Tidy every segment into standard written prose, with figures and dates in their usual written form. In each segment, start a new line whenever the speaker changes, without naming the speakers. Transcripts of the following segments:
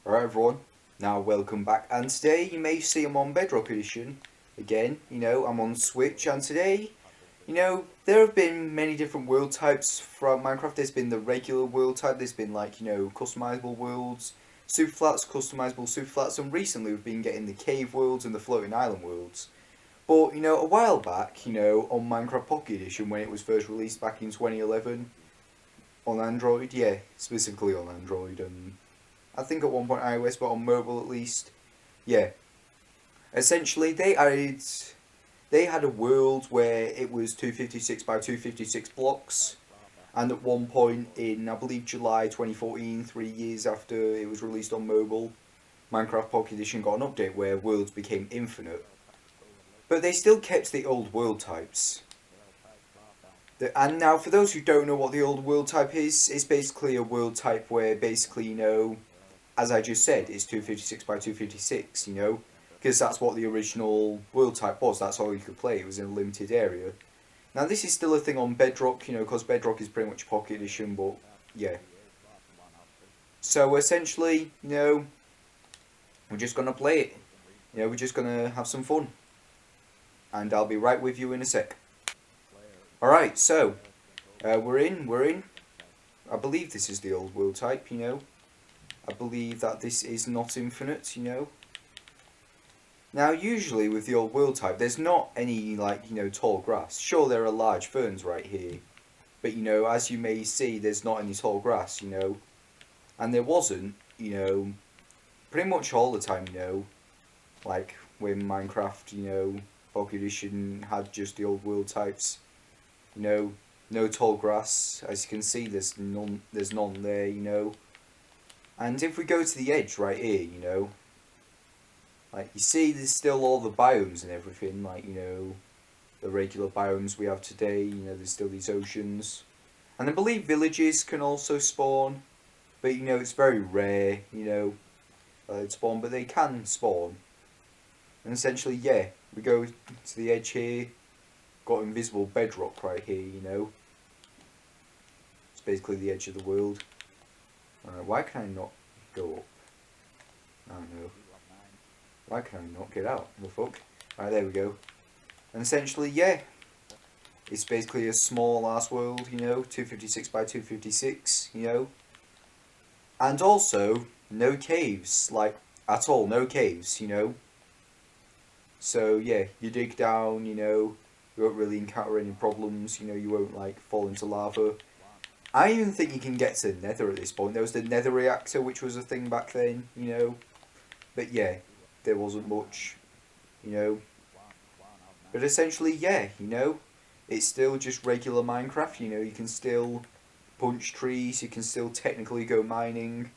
Alright everyone, now welcome back, and today you may see I'm on Bedrock Edition again. I'm on Switch, and today, there have been many different world types from Minecraft. There's been the regular world type, there's been customizable worlds, super flats, customizable super flats, and recently we've been getting the cave worlds and the floating island worlds. But, a while back, on Minecraft Pocket Edition, when it was first released back in 2011, on Android, yeah, specifically on Android, and I think at one point iOS, but on mobile at least. Yeah. Essentially, they had a world where it was 256 by 256 blocks, and at one point in I believe July 2014, 3 years after it was released on mobile, Minecraft Pocket Edition got an update where worlds became infinite. But they still kept the old world types. And now, for those who don't know what the old world type is, it's basically a world type where basically, as I just said, it's 256 by 256, because that's what the original world type was. That's all you could play. It was in a limited area. Now, this is still a thing on Bedrock, because Bedrock is pretty much Pocket Edition, but yeah. So, essentially, we're just going to play it. We're just going to have some fun. And I'll be right with you in a sec. Alright, so, we're in. I believe this is the old world type, I believe that this is not infinite, Now, usually with the old world type, there's not any, tall grass. Sure, there are large ferns right here. But, as you may see, there's not any tall grass, And there wasn't, pretty much all the time, Like, when Minecraft, Pocket Edition had just the old world types. No tall grass. As you can see, there's none there, And if we go to the edge right here, like you see there's still all the biomes and everything, the regular biomes we have today, there's still these oceans. And I believe villages can also spawn, but it's very rare, spawn, but they can spawn. And essentially, yeah, we go to the edge here, got invisible bedrock right here, It's basically the edge of the world. Why can I not go up? I don't know. Why can I not get out? The fuck? Right, there we go. And essentially, yeah. It's basically a small ass world, 256 by 256, And also, no caves, at all, no caves, So, yeah, you dig down, you won't really encounter any problems, you won't, fall into lava. I even think you can get to the nether at this point. There was the nether reactor, which was a thing back then, But yeah, there wasn't much, But essentially, yeah, it's still just regular Minecraft, you can still punch trees, you can still technically go mining.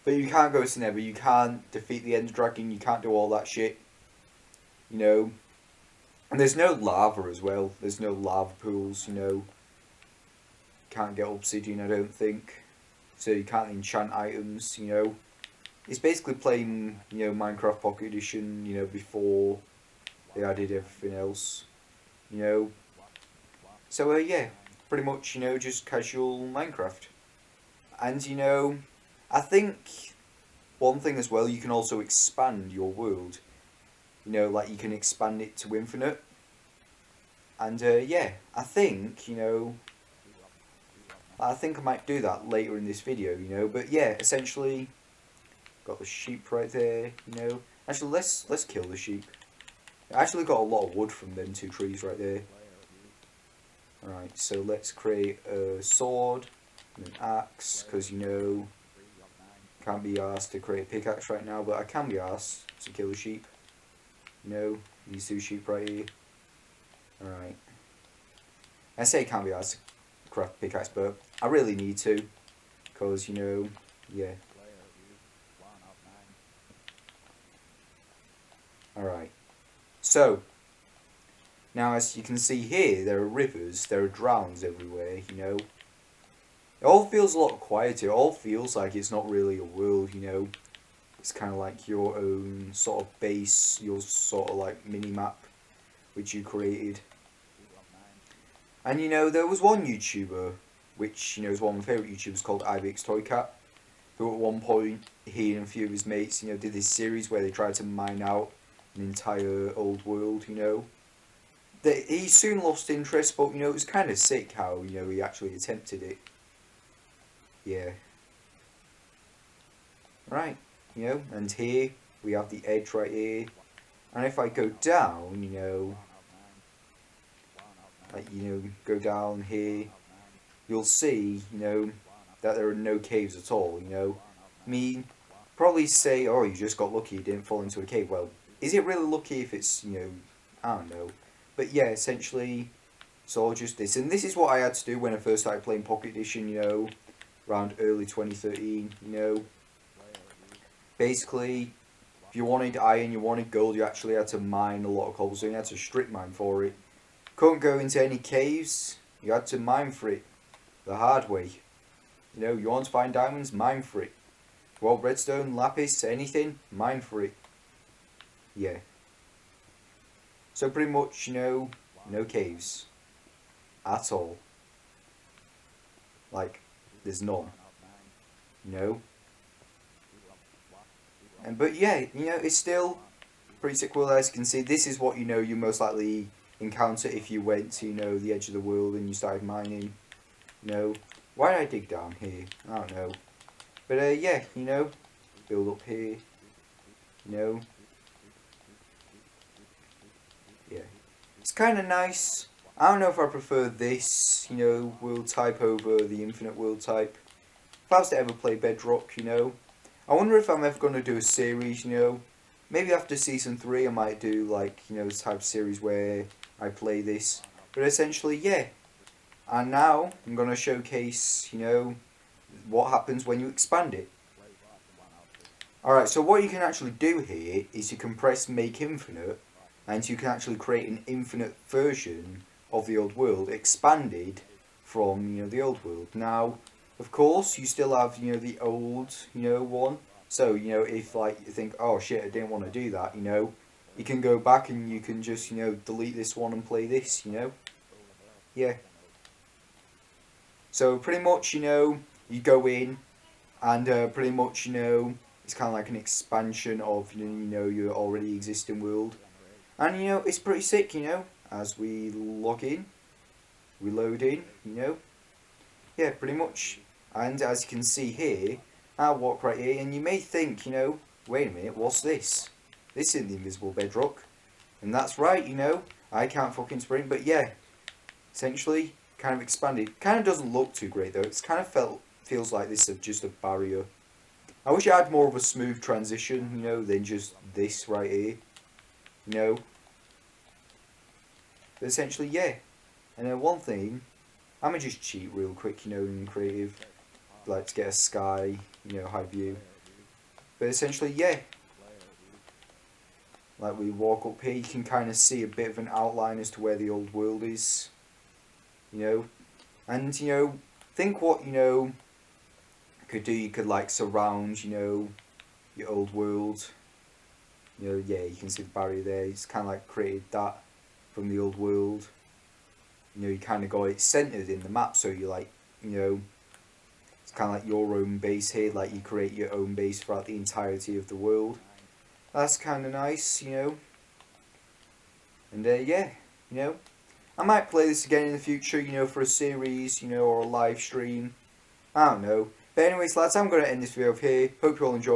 But you can't go to nether, you can't defeat the ender dragon, you can't do all that shit, And there's no lava as well, there's no lava pools, Can't get obsidian, I don't think. So you can't enchant items, It's basically playing, Minecraft Pocket Edition, before they added everything else, So, yeah, pretty much, just casual Minecraft. And, I think one thing as well, you can also expand your world. You can expand it to infinite. And, yeah, I think, I think I might do that later in this video, But yeah, essentially, got the sheep right there, Actually, let's kill the sheep. I actually got a lot of wood from them two trees right there. Alright, so let's create a sword and an axe, because, can't be asked to create a pickaxe right now, but I can be asked to kill the sheep. These two sheep right here. Alright. I say can't be asked to craft pickaxe, but I really need to, because, yeah. Alright. So, now as you can see here, there are rivers, there are drowns everywhere, It all feels a lot quieter, it all feels like it's not really a world, It's kind of like your own sort of base, your sort of mini-map, which you created. And there was one YouTuber, which, is one of my favourite YouTubers, called IBX Toycat. who at one point, he and a few of his mates, you know, did this series where they tried to mine out an entire old world, you know. He soon lost interest, but, you know, it was kind of sick how, you know, he actually attempted it. Yeah. Right, you know, and here we have the edge right here. And if I go down, you know, like, you know, go down here, you'll see, you know, that there are no caves at all, you know. I mean, probably say, oh, you just got lucky, you didn't fall into a cave. Well, is it really lucky if it's, you know, I don't know. But yeah, essentially, it's all just this. And this is what I had to do when I first started playing Pocket Edition, you know, around early 2013, you know. Basically, if you wanted iron, you wanted gold, you actually had to mine a lot of cobblestone, you had to strip mine for it. Couldn't go into any caves, you had to mine for it the hard way. You know, you want to find diamonds, mine for it. You want redstone, lapis, anything, mine for it. Yeah. So pretty much, you know, no caves. At all. Like, there's none. You know? But yeah, you know, it's still pretty sick world. As you can see, this is what, you know, you most likely encounter if you went to, you know, the edge of the world and you started mining. You know, why did I dig down here? I don't know. But yeah, you know, build up here. You know. Yeah. It's kind of nice. I don't know if I prefer this, you know, world type over the infinite world type. If I was to ever play Bedrock, you know, I wonder if I'm ever going to do a series, you know. Maybe after Season 3 I might do, like, you know, this type of series where I play this. But essentially, yeah. And now, I'm going to showcase, you know, what happens when you expand it. Alright, so what you can actually do here is you can press Make Infinite, and you can actually create an infinite version of the old world, expanded from, you know, the old world. Now, of course, you still have, you know, the old, you know, one. So, you know, if, like, you think, oh shit, I didn't want to do that, you know, you can go back and you can just, you know, delete this one and play this, you know. Yeah. So, pretty much, you know, you go in, and pretty much, you know, it's kind of like an expansion of, you know, your already existing world. And, you know, it's pretty sick, you know, as we log in, we load in, you know. Yeah, pretty much. And as you can see here, I'll walk right here, and you may think, you know, wait a minute, what's this? This isn't the invisible bedrock. And that's right, you know, I can't fucking sprint, but yeah, essentially, kind of expanded. Kind of doesn't look too great though, it's kind of feels like this is just a barrier. I wish I had more of a smooth transition, you know, than just this right here, you know. But essentially, yeah. And then one thing, I'm gonna just cheat real quick, you know, in creative. Like to get a sky, you know, high view. But essentially, yeah. Like we walk up here, you can kind of see a bit of an outline as to where the old world is. You know, and you know, think what, you know, could do. You could like surround, you know, your old world. You know, yeah, you can see the barrier there. It's kind of like created that from the old world. You know, you kind of got it centered in the map, so you like, you know, it's kind of like your own base here. Like you create your own base throughout the entirety of the world. That's kind of nice, you know. And yeah, you know, I might play this again in the future, you know, for a series, you know, or a live stream. I don't know. But anyways, lads, I'm going to end this video here. Hope you all enjoyed.